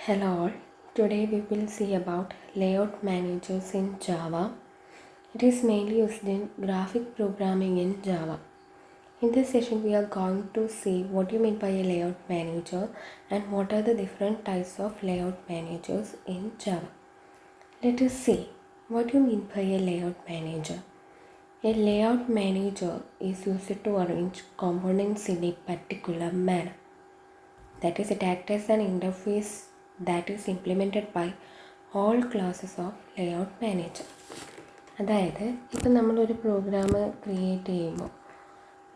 Hello all. Today we will see about layout managers in Java. It is mainly used in graphic programming in Java. In this session we are going to see what you mean by a layout manager and what are the different types of layout managers in Java. Let us see what you mean by a layout manager. A layout manager is used to arrange components in a particular manner. That is, it acts as an interface that is implemented by all classes of layout manager. അതായത് ഇപ്പം നമ്മളൊരു programme create ചെയ്യുമ്പോൾ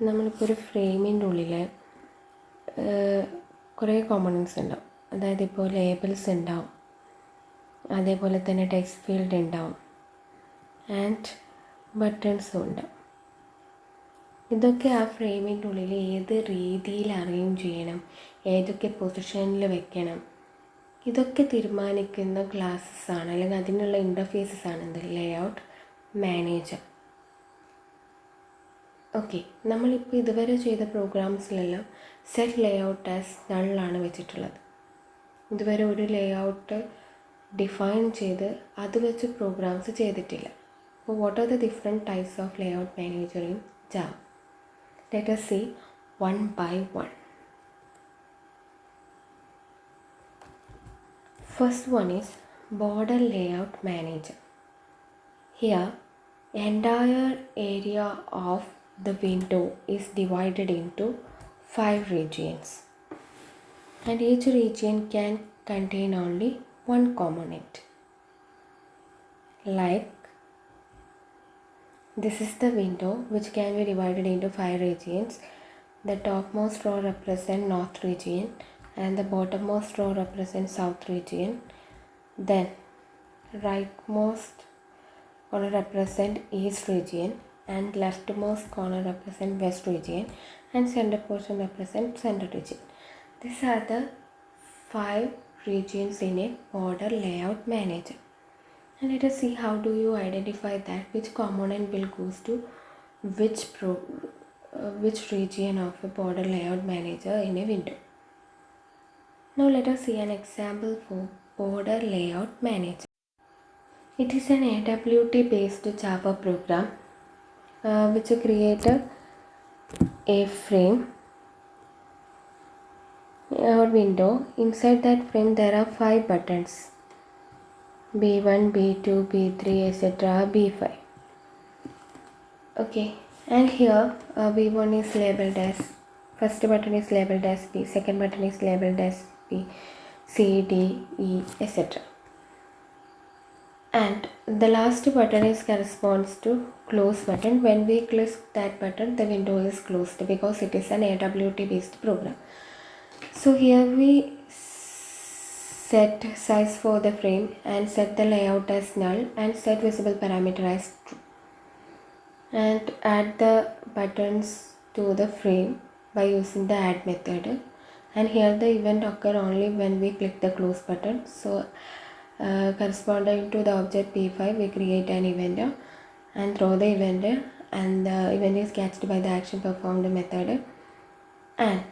നമ്മളിപ്പോൾ ഒരു ഫ്രെയിമിൻ്റെ ഉള്ളിൽ കുറേ components ഉണ്ടാവും. അതായത് ഇപ്പോൾ ലേബിൾസ് ഉണ്ടാവും, അതേപോലെ തന്നെ ടെക്സ്റ്റ് ഫീൽഡ് ഉണ്ടാവും ആൻഡ് ബട്ടൺസും ഉണ്ടാവും. ഇതൊക്കെ ആ ഫ്രെയിമിൻ്റെ ഉള്ളിൽ ഏത് രീതിയിൽ അറേഞ്ച് ചെയ്യണം, ഏതൊക്കെ പൊസിഷനിൽ വെക്കണം, ഇതൊക്കെ തീരുമാനിക്കുന്ന ക്ലാസ്സസ് ആണ്, അല്ലെങ്കിൽ അതിനുള്ള ഇൻ്റർഫേസസ് ആണ് എന്ത് ലേഔട്ട് മാനേജർ. ഓക്കെ, നമ്മളിപ്പോൾ ഇതുവരെ ചെയ്ത പ്രോഗ്രാംസിലെല്ലാം സെറ്റ് ലേഔട്ട് ആസ് നള്ളാണ് വെച്ചിട്ടുള്ളത്. ഇതുവരെ ഒരു ലേഔട്ട് ഡിഫൈൻ ചെയ്ത് അത് വെച്ച് പ്രോഗ്രാംസ് ചെയ്തിട്ടില്ല. അപ്പോൾ what are the different types of layout manager in Java? Let us see one by one. First one is border layout manager. Here, entire area of the window is divided into 5 regions, and each region can contain only one component. Like, this is the window which can be divided into 5 regions. The topmost row represents north region and the bottommost row represents south region. Then rightmost corner represents east region and leftmost corner represents west region and center portion represents center region. These are the 5 regions in a border layout manager. And let us see how do you identify that which component will goes to which region of a border layout manager in a window. Now let us see an example for border layout manager. It is an AWT based Java program which creates a frame or window. Inside that frame there are 5 buttons: B1, B2, B3, etc. B5. Okay, and here B1 is labeled as, first button is labeled as B, second button is labeled as B, C, D, E, etc. And the last button is corresponds to close button. When we click that button, the window is closed because it is an AWT based program. So here we set size for the frame and set the layout as null and set visible parameter as true, and add the buttons to the frame by using the add method. And here the event occur only when we click the close button. So corresponding to the object P5 we create an event and throw the event, and the event is catched by the action performed method, and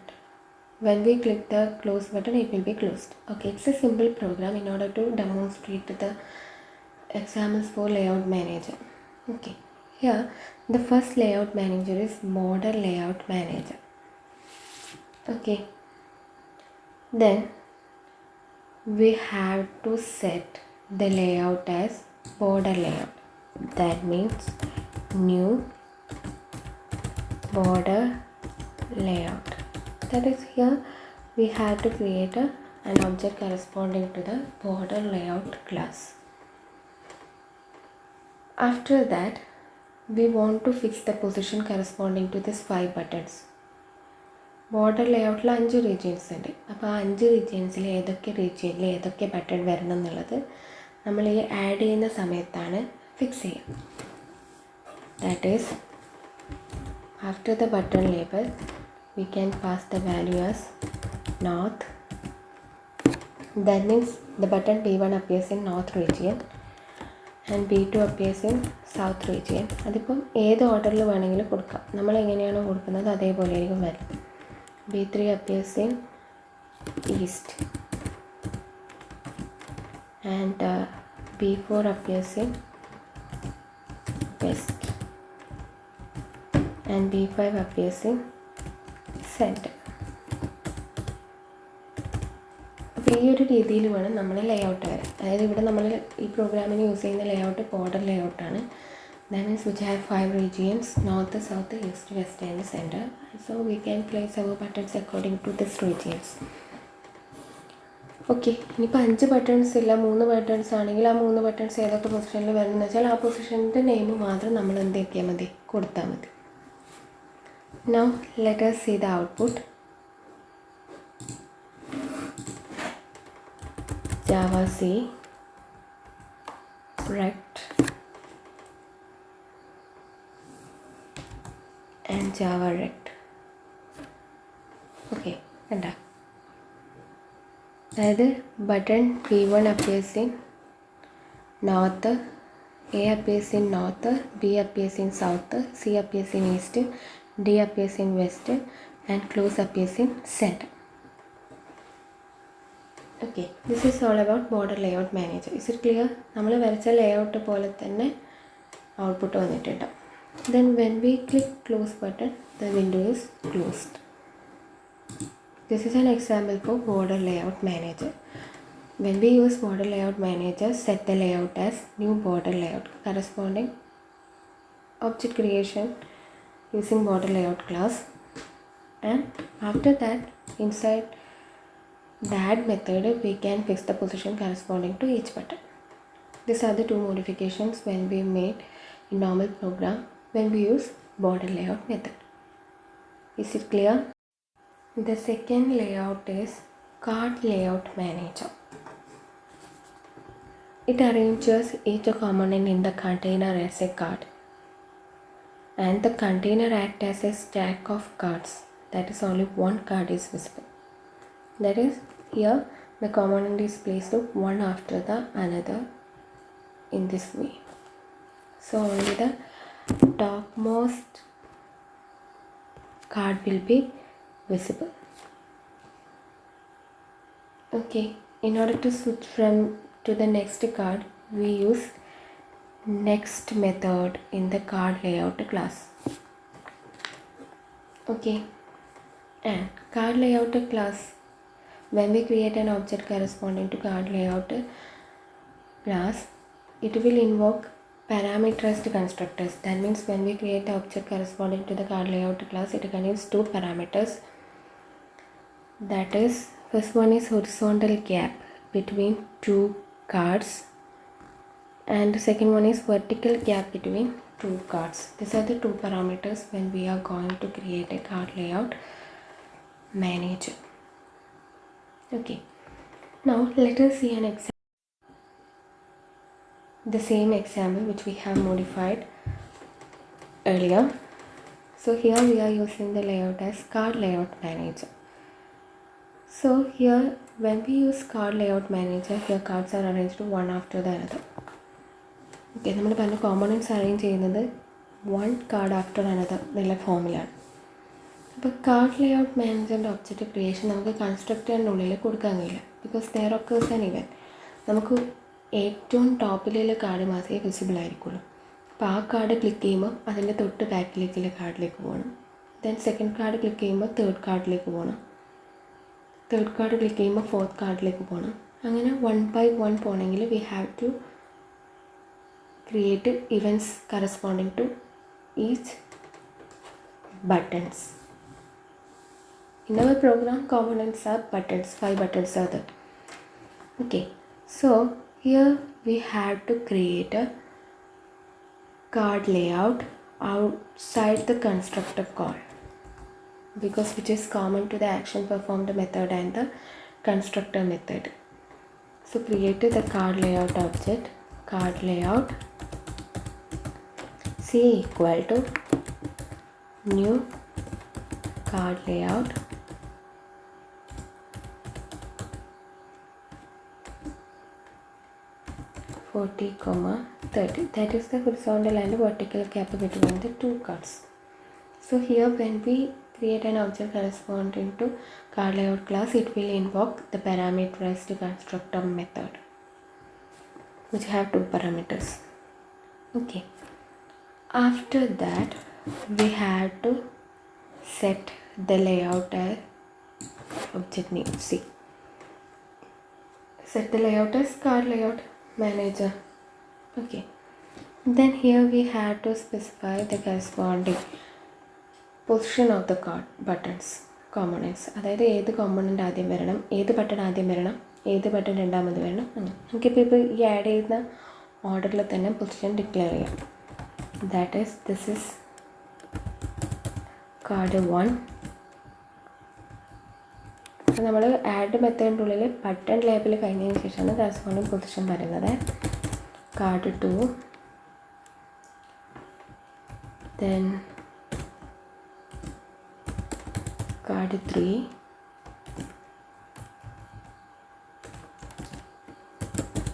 when we click the close button it will be closed. Okay, it's a simple program in order to demonstrate the examples for layout manager. Okay, here the first layout manager is border layout manager. Okay, then we have to set the layout as border layout. That means new border layout. That is, here we have to create an object corresponding to the border layout class. After that, we want to fix the position corresponding to these 5 buttons. Border ലേഔട്ടിൽ 5 regions ഉണ്ട്. അപ്പോൾ ആ 5 റീജിയൻസിൽ ഏതൊക്കെ റീജിയനിൽ ഏതൊക്കെ button വരണം എന്നുള്ളത് നമ്മൾ ഈ ആഡ് ചെയ്യുന്ന സമയത്താണ് ഫിക്സ് ചെയ്യുക. That is, after the button label we can pass the value as north. That means the button B1 appears in north region and B2 appears in south region. അതിപ്പം ഏത് ഓർഡറിൽ വേണമെങ്കിലും കൊടുക്കാം. നമ്മൾ എങ്ങനെയാണോ കൊടുക്കുന്നത് അതേപോലെ ആയിരിക്കും വരും. B3 appears in east and B4 appears in west and B5 appears in center. അപ്പോൾ ഈ ഒരു രീതിയിൽ വേണം നമ്മൾ ലേഔട്ട് വരാൻ. അതായത് ഇവിടെ നമ്മൾ ഈ പ്രോഗ്രാമിന് യൂസ് ചെയ്യുന്ന ലേഔട്ട് ബോർഡർ ലേഔട്ടാണ്. That means which have 5 regions: north, south, east, west and center. So we can place our buttons according to these regions. Okay, ഇനിയിപ്പോൾ 5 ബട്ടൺസ് ഇല്ല, 3 ബട്ടൺസ് ആണെങ്കിൽ ആ 3 ബട്ടൺസ് ഏതൊക്കെ പൊസിഷനിൽ വരുന്നതെന്ന് വെച്ചാൽ ആ പൊസിഷൻ്റെ നെയിം മാത്രം നമ്മൾ എന്ത് ചെയ്യിക്കാൻ മതി, കൊടുത്താൽ മതി. Now let us see the output. Java C, rect and Java rect. Okay, കണ്ട. അതായത് button B1 appears in north, A appears in north, B appears in south, C appears in east, D appears in west and close appears in center. Okay, this is all about border layout manager. Is it clear? നമ്മൾ വരച്ച layout പോലെ തന്നെ output വന്നിട്ടുണ്ട്. Then when we click close button, the window is closed. This is an example for border layout manager. When we use border layout manager, set the layout as new border layout corresponding object creation using border layout class, and after that inside the add method we can fix the position corresponding to each button. These are the 2 modifications when we made in normal program when we use border layout method. Is it clear? The second layout is card layout manager. It arranges each component in the container as a card, and the container acts as a stack of cards. That is, only one card is visible. That is, here the component is placed one after the another in this way. So only the topmost card will be visible. Okay, in order to switch from to the next card, we use next method in the card layout class. Okay, and card layout class, when we create an object corresponding to card layout class, it will invoke parameterized constructors. That means when we create the object corresponding to the card layout class, it contains 2 parameters. That is, first one is horizontal gap between 2 cards and the second one is vertical gap between 2 cards. These are the 2 parameters when we are going to create a card layout manager. Okay, now let us see an example. The same example which we have modified earlier. So here we are using the layout as card layout manager. So here when we use card layout manager, here cards are arranged one after the another. Okay, നമ്മൾ പറഞ്ഞ components arrange ചെയ്യുന്നത് one card after another എന്നുള്ള ഫോമിലാണ്. അപ്പോൾ card layout മാനേജറിൻ്റെ object creation നമുക്ക് കൺസ്ട്രക്ടറിനുള്ളിൽ കൊടുക്കാൻ കഴിയില്ല. Because there occurs an event. നമുക്ക് ഏറ്റവും ടോപ്പിലുള്ള കാർഡ് മാത്രമേ വിസിബിൾ ആയിരിക്കുള്ളൂ. അപ്പോൾ ആ കാർഡ് ക്ലിക്ക് ചെയ്യുമ്പോൾ അതിൻ്റെ തൊട്ട് ബാക്കിലേക്കുള്ള കാർഡിലേക്ക് പോകണം. ദെൻ സെക്കൻഡ് കാർഡ് ക്ലിക്ക് ചെയ്യുമ്പോൾ തേർഡ് കാർഡിലേക്ക് പോകണം. തേർഡ് കാർഡ് ക്ലിക്ക് ചെയ്യുമ്പോൾ ഫോർത്ത് കാർഡിലേക്ക് പോകണം. അങ്ങനെ 1 by 1 പോകണമെങ്കിൽ we have to create events corresponding to each buttons. In our program, components are buttons. 5 buttons are there. Okay, so here we have to create a card layout outside the constructor call, because which is common to the action performed method and the constructor method. So create the card layout object, card layout C equal to new card layout (40, 30). That is the horizontal and vertical gap between the 2 cards. So here when we create an object corresponding to card layout class, it will invoke the parameterized constructor method. which have two parameters. Okay, after that we have to set the layout as object name. See, set the layout as card layout manager. Okay, then here we have to specify the corresponding position of the card buttons components. അതായത് ഏത് component ആദ്യം വരണം, ഏത് button ആദ്യം വരണം, ഏത് button രണ്ടാമത് വരണം, അങ്ങനെ നമുക്കിപ്പോൾ ഈ ആഡ് ചെയ്യുന്ന ഓർഡറിൽ തന്നെ പൊസിഷൻ ഡിക്ലെയർ ചെയ്യാം. That is this is card 1. അപ്പോൾ നമ്മൾ ആഡ് മെത്തേഡിൻ്റെ ഉള്ളിൽ ബട്ടൺ ലേബിൾ കഴിഞ്ഞതിന് ശേഷമാണ് കറസ്പോണ്ടിങ് പൊസിഷൻ പറയുന്നത്. Card 2, then card 3,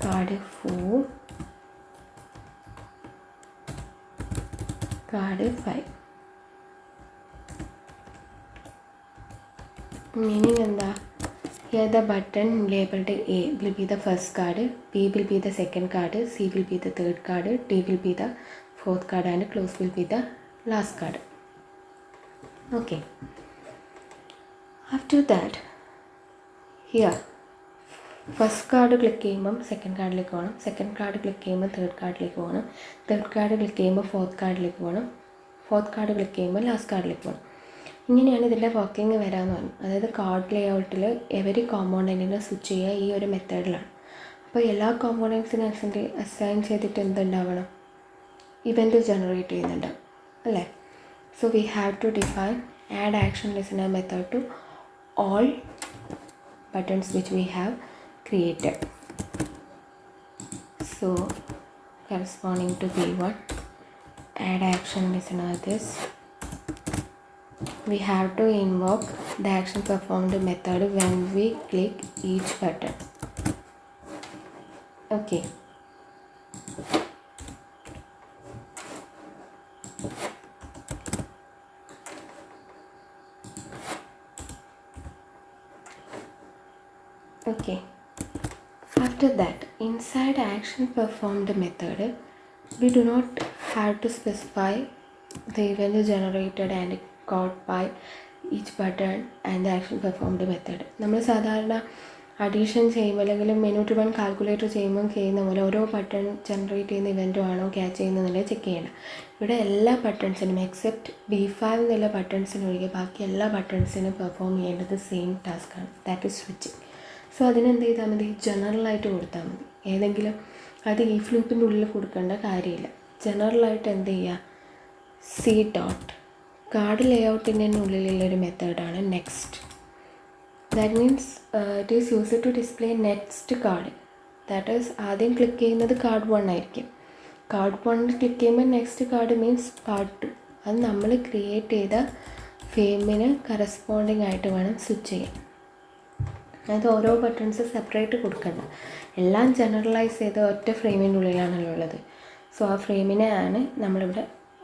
card 4, card 5. Meaning എന്താ? Here the button labeled A will be the first card, B will be the second card, C will be the third card, D will be the fourth card and close will be the last card. Okay, after that here first card click ചെയ്യുമ്പം second കാർഡിലേക്ക് പോകണം, second card click ചെയ്യുമ്പോൾ third കാർഡിലേക്ക് പോകണം, third card click ചെയ്യുമ്പോൾ fourth കാർഡിലേക്ക് പോകണം, fourth card click ചെയ്യുമ്പോൾ last കാർഡിലേക്ക് പോകണം. ഇങ്ങനെയാണ് ഇതിൻ്റെ വർക്കിംഗ് വരാമെന്ന് പറഞ്ഞു. അതായത് കാർഡ് ലേഔട്ടിൽ എവരി കോമ്പോണൻറ്റിനെ സ്വിച്ച് ചെയ്യുക ഈ ഒരു മെത്തേഡിലാണ്. അപ്പോൾ എല്ലാ കോമ്പോണൻസിനും അസൈൻ ചെയ്തിട്ട് എന്തുണ്ടാവണം, ഇവൻ്റ് ജനറേറ്റ് ചെയ്യുന്നുണ്ടാവും അല്ലേ. So we have to define add action listener method to all buttons which we have created. So corresponding to B1, add action listener this, we have to invoke the action performed method when we click each button. Okay, okay, after that inside action performed method we do not have to specify the event generated and caught by each button and the action performed method. നമ്മൾ സാധാരണ addition ചെയ്യുമ്പോൾ അല്ലെങ്കിൽ menu to one calculator ചെയ്യുമ്പോൾ ചെയ്യുന്ന പോലെ ഓരോ button generate ചെയ്യുന്ന ഇവൻറ്റോ ആണോ ക്യാച്ച് ചെയ്യുന്നതിനെ ചെക്ക് ചെയ്യണം. ഇവിടെ എല്ലാ ബട്ടൺസിനും എക്സെപ്റ്റ് B5 എന്നുള്ള ബട്ടൺസിന് ഒഴികെ ബാക്കി എല്ലാ ബട്ടൺസിനും പെർഫോം ചെയ്യേണ്ടത് സെയിം ടാസ്ക്കാണ്, ദാറ്റ് ഈസ് സ്വിച്ചിങ്. സോ അതിനെന്ത് ചെയ്താൽ മതി, ജനറലായിട്ട് കൊടുത്താൽ മതി. ഏതെങ്കിലും അത് ഈ ഫ്ലൂപ്പിൻ്റെ ഉള്ളിൽ കൊടുക്കേണ്ട കാര്യമില്ല. ജനറലായിട്ട് എന്ത് ചെയ്യുക, സി ഡോട്ട് കാർഡ് ലേഔട്ടിൻ്റെ ഉള്ളിലുള്ളൊരു മെത്തേഡാണ് next. That means it is used to display next card. That is ആദ്യം ക്ലിക്ക് ചെയ്യുന്നത് കാർഡ് 1 ആയിരിക്കും. കാർഡ് 1 ക്ലിക്ക് ചെയ്യുമ്പോൾ നെക്സ്റ്റ് കാർഡ് മീൻസ് കാർഡ് 2. അത് നമ്മൾ ക്രിയേറ്റ് ചെയ്ത ഫ്രെയിമിന് കറസ്പോണ്ടിങ് ആയിട്ട് വേണം സ്വിച്ച് ചെയ്യാൻ. അത് ഓരോ ബട്ടൺസ് സെപ്പറേറ്റ് കൊടുക്കണ്ട, എല്ലാം ജനറലൈസ് ചെയ്ത് ഒറ്റ ഫ്രെയിമിൻ്റെ ഉള്ളിലാണല്ലോ ഉള്ളത്. സോ ആ ഫ്രെയിമിനെ ആണ് നമ്മളിവിടെ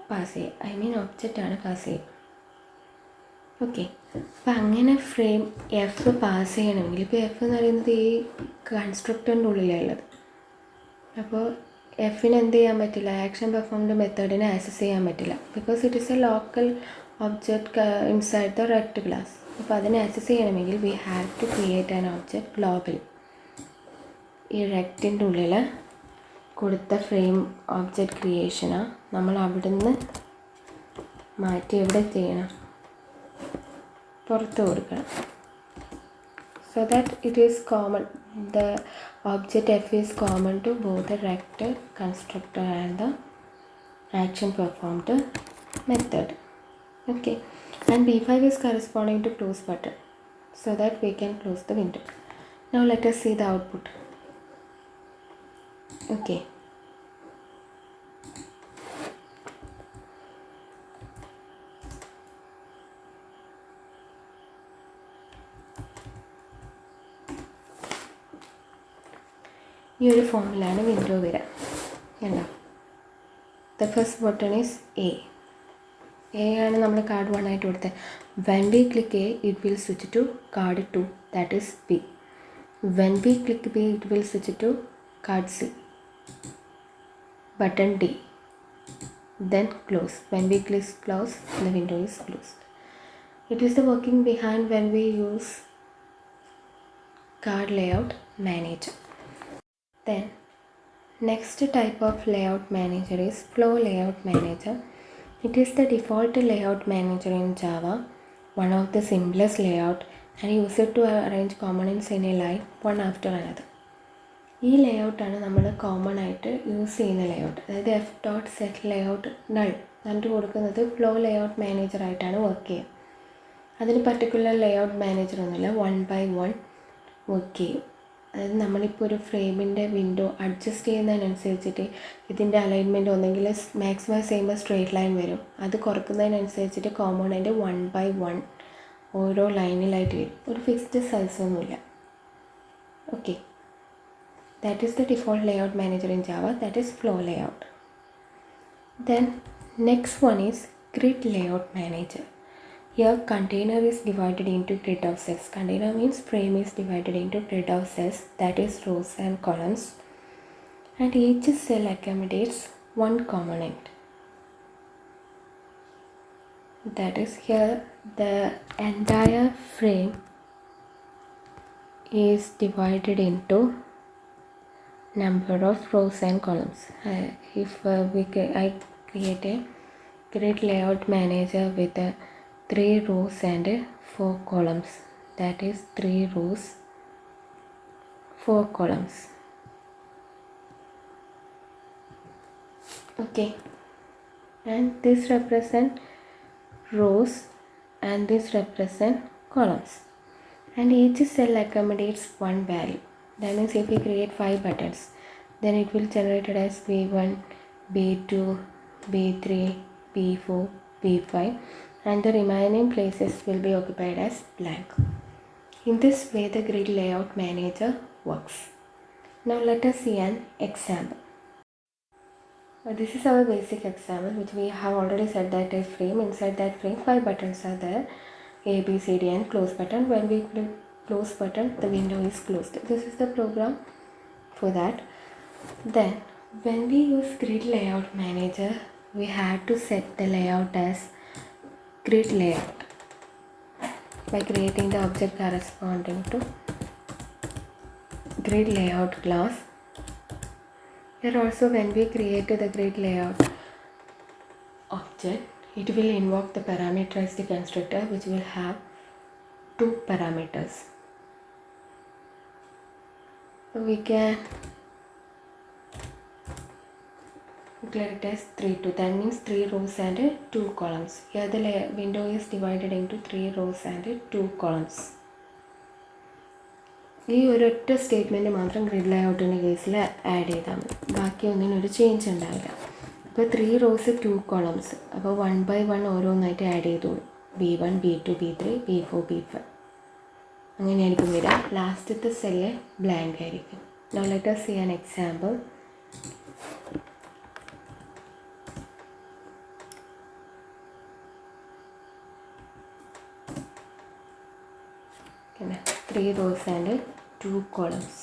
പാസ് ചെയ്യുക, ഐ മീൻ ഒബ്ജക്റ്റാണ് പാസ് ചെയ്യുക. ഓക്കെ, അപ്പം അങ്ങനെ ഫ്രെയിം എഫ് പാസ് ചെയ്യണമെങ്കിൽ ഇപ്പോൾ എഫ് എന്ന് പറയുന്നത് ഈ കൺസ്ട്രക്ടറിൻ്റെ ഉള്ളിലുള്ളത്. അപ്പോൾ എഫിന് എന്ത് ചെയ്യാൻ പറ്റില്ല, ആക്ഷൻ പെർഫോംഡ് മെത്തേഡിനെ ആക്സസ് ചെയ്യാൻ പറ്റില്ല, because it is a local object inside the rect class. അപ്പോൾ അതിനെ ആക്സസ് ചെയ്യണമെങ്കിൽ we have to create an object global. ഈ റെക്റ്റിൻ്റെ ഉള്ളിൽ കൊടുത്ത ഫ്രെയിം ഒബ്ജക്റ്റ് ക്രിയേഷനാണ് നമ്മൾ അവിടുന്ന് മാറ്റി എവിടെ ചെയ്യണം, പുറത്ത് കൊടുക്കണം. So that it is common, the object F is common to both the rect constructor and the action performed method. Okay, and B5 is corresponding to close button, so that we can close the window. Now let us see the output. Okay, ഈ ഒരു ഫോമിലാണ് window വരിക. കണ്ടോ, the first button is A. A ആണ് നമ്മൾ card 1 ആയിട്ട് കൊടുത്തത്. When we click A it will switch to card 2, that is B. When we click B it will switch to card C. button D, then close. When we click close, the window is closed. It is the working behind when we use card layout manager. Then next type of layout manager is flow layout manager. It is the default layout manager in Java, one of the simplest layout, and use it to arrange components in a line one after another. ഈ ലേഔട്ടാണ് നമ്മൾ common ആയിട്ട് use ചെയ്യുന്ന layout. അതായത് f.setLayout null എന്നിട്ട് കൊടുക്കുന്നത് flow layout മാനേജറായിട്ടാണ് work ചെയ്യുക. അതിന് particular layout manager ഒന്നുമില്ല, 1 by 1 വർക്ക് ചെയ്യും. അതായത് നമ്മളിപ്പോൾ ഒരു ഫ്രെയിമിൻ്റെ വിൻഡോ അഡ്ജസ്റ്റ് ചെയ്യുന്നതിനനുസരിച്ചിട്ട് ഇതിൻ്റെ അലൈൻമെൻറ്റ് ഒന്നെങ്കിൽ മാക്സിമം ചെയ്യുമ്പോൾ സ്ട്രെയിറ്റ് ലൈൻ വരും. അത് കുറക്കുന്നതിനനുസരിച്ചിട്ട് കോമ്പോണൻറ്റ് 1 by 1 ഓരോ ലൈനിലായിട്ട് വരും. ഒരു ഫിക്സ്ഡ് സൈസൊന്നുമില്ല. Okay, that is the default layout manager in Java, that is flow layout. Then next one is grid layout manager. Here container is divided into grid of cells. Container means frame is divided into grid of cells, that is rows and columns, and each cell accommodates one component. That is, here the entire frame is divided into number of rows and columns. If I create a grid layout manager with 3 rows and 4 columns, that is 3 rows 4 columns. Okay, and this represent rows and this represent columns, and each cell accommodates one value. That means if we create 5 buttons, then it will generate it as B1, B2, B3, B4, B5, and the remaining places will be occupied as blank. In this way the grid layout manager works. Now let us see an example. This is our basic example, which we have already said that a frame, inside that frame 5 buttons are there, A, B, C, D, and close button. When we click close button, the window is closed. This is the program for that. Then when we use grid layout manager, we have to set the layout as grid layout by creating the object corresponding to grid layout class. Here also, when we create the grid layout object, it will invoke the parameterized constructor, which will have 2 parameters. We can declare it as 3 2. That means 3 rows and 2 columns. Here the window is divided into 3 rows and 2 columns. ഈ ഒരൊറ്റ statement മാത്രം grid ലേഔട്ടിൻ്റെ കേസിൽ add ചെയ്താൽ മതി, ബാക്കി ഒന്നിനൊരു change ഉണ്ടാവില്ല. അപ്പോൾ 3 rows 2 columns, അപ്പോൾ 1 by 1 ഓരോന്നായിട്ട് ആഡ് ചെയ്തോളൂ. B1, B2, B3, B4, B5 അങ്ങനെയായിരിക്കും വരിക. ലാസ്റ്റത്തെ സെല്ല് ബ്ലാങ്ക് ആയിരിക്കും. Now let us see an example. Okay, 3 rows and 2 columns.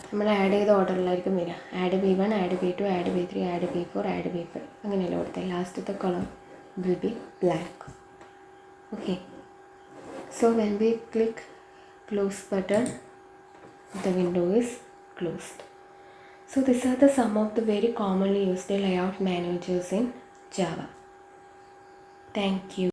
നമ്മൾ ആഡ് ചെയ്ത ഓർഡറിലായിരിക്കും വരിക. Add B1, add B2, add B3, add B4, add B5 അങ്ങനെയല്ല കൊടുത്തത്. ലാസ്റ്റത്തെ column will be blank. Okay, so when we click close button, the window is closed. So these are the some of the very commonly used layout managers in Java. Thank you.